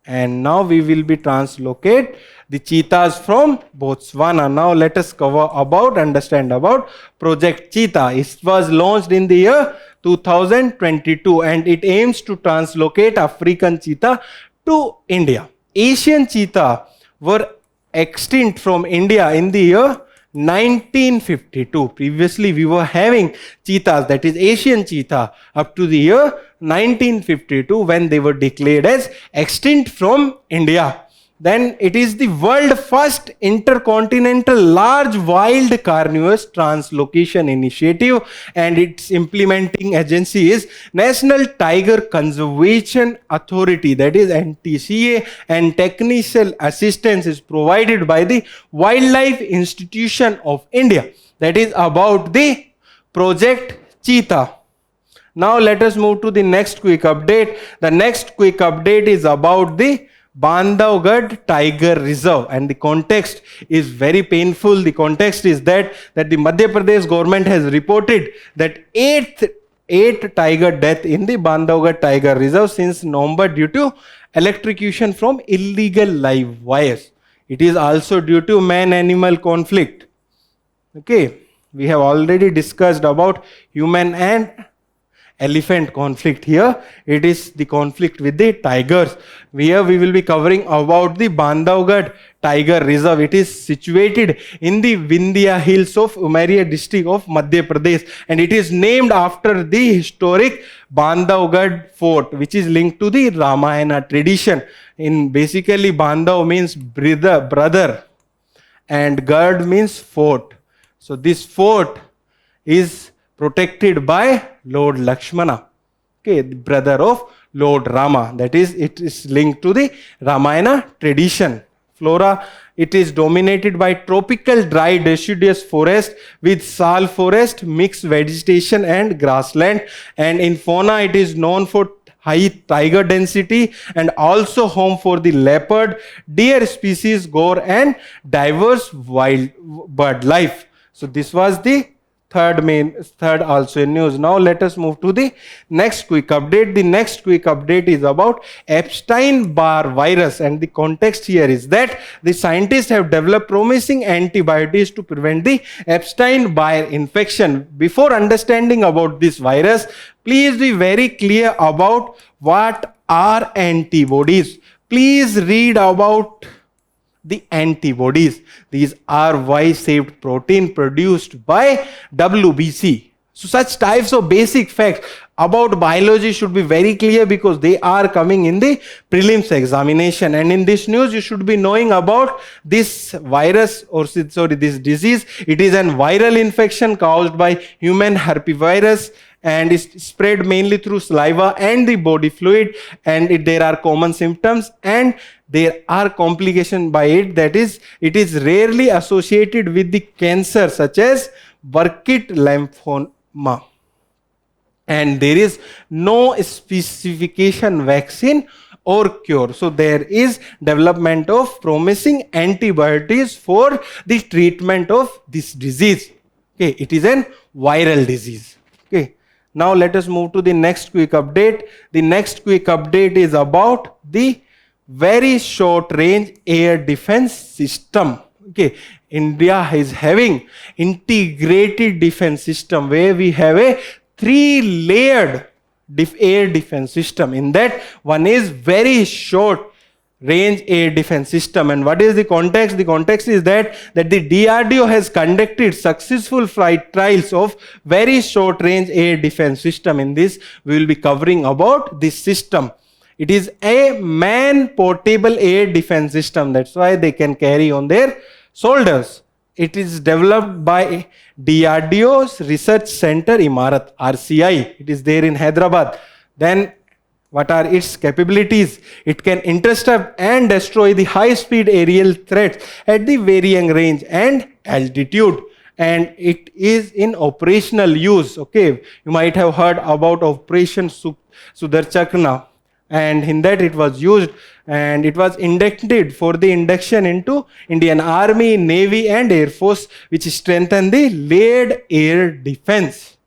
And now we will be translocate the cheetahs from Botswana. Now let us understand about Project Cheetah. It was launched in the year 2022 and it aims to translocate African cheetah to India. Asian cheetah were extinct from India in the year 1952. Previously, we were having cheetahs, that is Asian cheetah, up to the year 1952 when they were declared as extinct from India. Then it is the world first intercontinental large wild carnivorous translocation initiative, and its implementing agency is National Tiger Conservation Authority, that is NTCA, and technical assistance is provided by the Wildlife Institution of India. That is about the Project Cheetah. Now let us move to the next quick update. The next quick update is about the Bandhavgarh Tiger Reserve, and the context is very painful. The context is that the Madhya Pradesh government has reported that 8 tiger death in the Bandhavgarh Tiger Reserve since November due to electrocution from illegal live wires. It is also due to man-animal conflict. Okay, we have already discussed about human and elephant conflict. Here it is the conflict with the tigers. Here we will be covering about the Bandhavgarh Tiger Reserve. It is situated in the Vindhya Hills of Umaria district of Madhya Pradesh, and it is named after the historic Bandhavgarh fort, which is linked to the Ramayana tradition. In basically, Bandhav means brother and Garh means fort. So this fort is protected by Lord Lakshmana, okay, the brother of Lord Rama. That is, it is linked to the Ramayana tradition. Flora, it is dominated by tropical dry deciduous forest with sal forest, mixed vegetation and grassland. And in fauna, it is known for high tiger density and also home for the leopard, deer species, gore and diverse wild bird life. So this was the third also in news. Now let us move to the next quick update. The next quick update is about Epstein-Barr virus, and the context here is that the scientists have developed promising antibiotics to prevent the Epstein-Barr infection. Before understanding about this virus, please be very clear about what are antibodies. Please read about the antibodies. These are Y-shaped protein produced by WBC. So such types of basic facts about biology should be very clear because they are coming in the prelims examination. And in this news, you should be knowing about this virus this disease. It is a viral infection caused by human herpesvirus and is spread mainly through saliva and the body fluid, and there are common symptoms and there are complications by it. That is, it is rarely associated with the cancer such as Burkitt lymphoma, and there is no specification vaccine or cure. So there is development of promising antibiotics for the treatment of this disease. Okay, it is a viral disease. Okay. Now let us move to the next quick update. The next quick update is about the very short range air defense system. Okay, India is having integrated defense system where we have a 3-layered air defense system. In that, one is very short range air defense system. And what is the context? The context is that the DRDO has conducted successful flight trials of very short range air defense system. In this, we will be covering about this system. It is a man portable air defense system. That's why they can carry on their shoulders. It is developed by DRDO's Research Center Imarat, RCI. It is there in Hyderabad. Then what are its capabilities? It can intercept and destroy the high-speed aerial threats at the varying range and altitude. And it is in operational use. Okay, you might have heard about Operation Sudarchakna, and in that it was used and it was inducted for the induction into Indian Army, Navy and Air Force, which strengthened the layered air defense.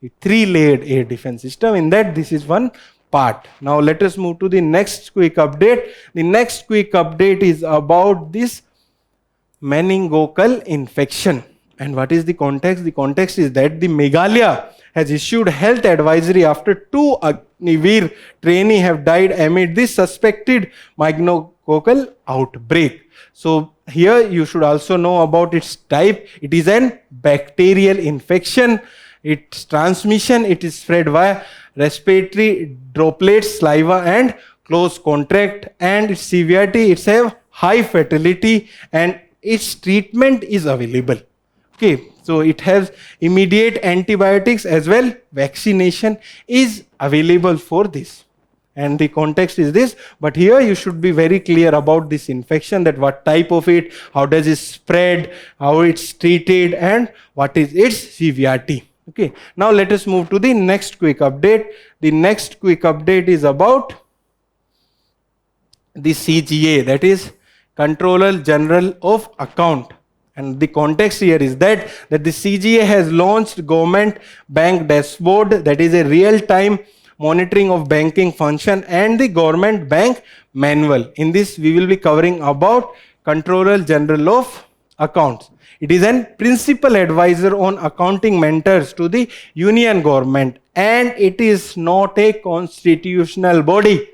The 3-layered air defense system. In that, this is one part. Now let us move to the next quick update. The next quick update is about this meningococcal infection. And what is the context? The context is that the Meghalaya has issued health advisory after 2 Agnivir trainees have died amid this suspected meningococcal outbreak. So here you should also know about its type. It is an bacterial infection. Its transmission, it is spread via respiratory droplets, saliva and close contact, and its severity, it's a high fatality and its treatment is available. Okay, so it has immediate antibiotics as well. Vaccination is available for this. And the context is this, but here you should be very clear about this infection, that what type of it, how does it spread, how it's treated and what is its severity. Okay, now let us move to the next quick update. The next quick update is about the CGA, that is Controller General of Account. And the context here is that the CGA has launched Government Bank Dashboard, that is a real-time monitoring of banking function, and the Government Bank Manual. In this, we will be covering about Controller General of Accounts. It is a principal advisor on accounting matters to the Union government, and it is not a constitutional body.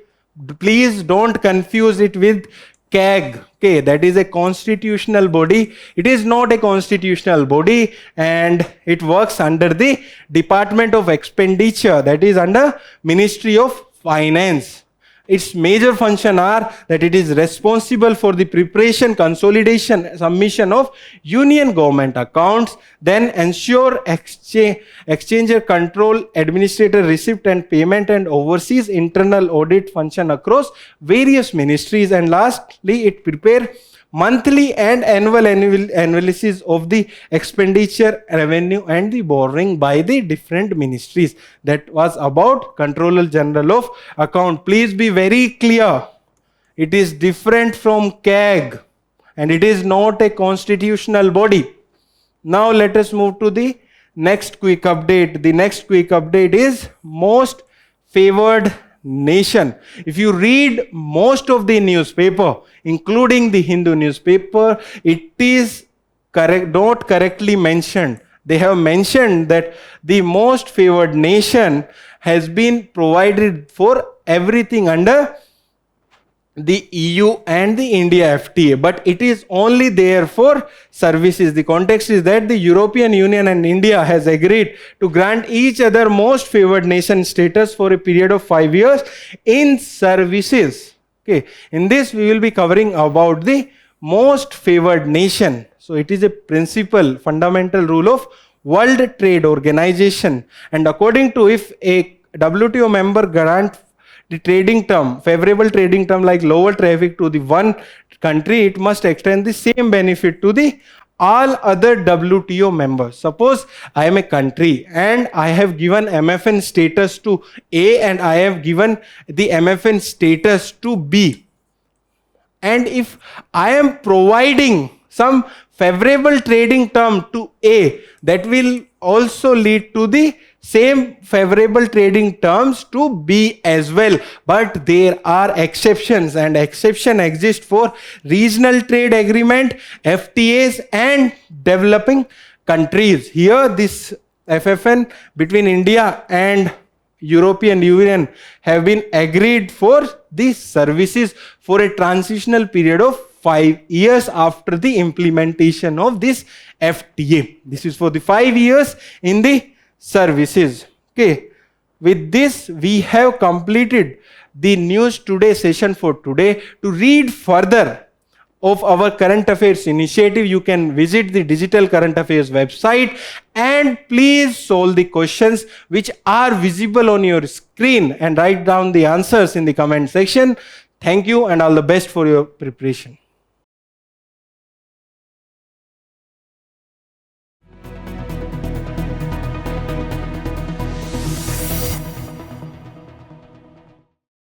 Please don't confuse it with CAG. Okay, that is a constitutional body. It is not a constitutional body, and it works under the Department of Expenditure, that is under Ministry of Finance. Its major function are that it is responsible for the preparation, consolidation, submission of union government accounts, then ensure exchanger control, administrator receipt and payment, and oversees internal audit function across various ministries. And lastly, it prepare monthly and annual analysis of the expenditure, revenue and the borrowing by the different ministries. That was about Controller General of Account. Please be very clear. It is different from CAG and it is not a constitutional body. Now let us move to the next quick update. The next quick update is most favored nation. If you read most of the newspaper, including the Hindu newspaper, it is not correctly mentioned. They have mentioned that the most favored nation has been provided for everything under the EU and the India FTA, but it is only there for services. The context is that the European Union and India has agreed to grant each other most favored nation status for a period of 5 years in services. Okay, in this we will be covering about the most favored nation. So it is a principle, fundamental rule of World Trade Organization, and according to, if a WTO member grant the trading term, favorable trading term like lower traffic to the one country, it must extend the same benefit to the all other WTO members. Suppose I am a country and I have given MFN status to A and I have given the MFN status to B. And if I am providing some favorable trading term to A, that will also lead to the same favorable trading terms to B as well. But there are exceptions, and exception exist for regional trade agreement, FTAs and developing countries. Here this FFN between India and European Union have been agreed for these services for a transitional period of 5 years after the implementation of this FTA. This is for the 5 years in the services. Okay, with this we have completed the news today session for today. To read further of our current affairs initiative, you can visit the digital current affairs website and please solve the questions which are visible on your screen and write down the answers in the comment section. Thank you and all the best for your preparation.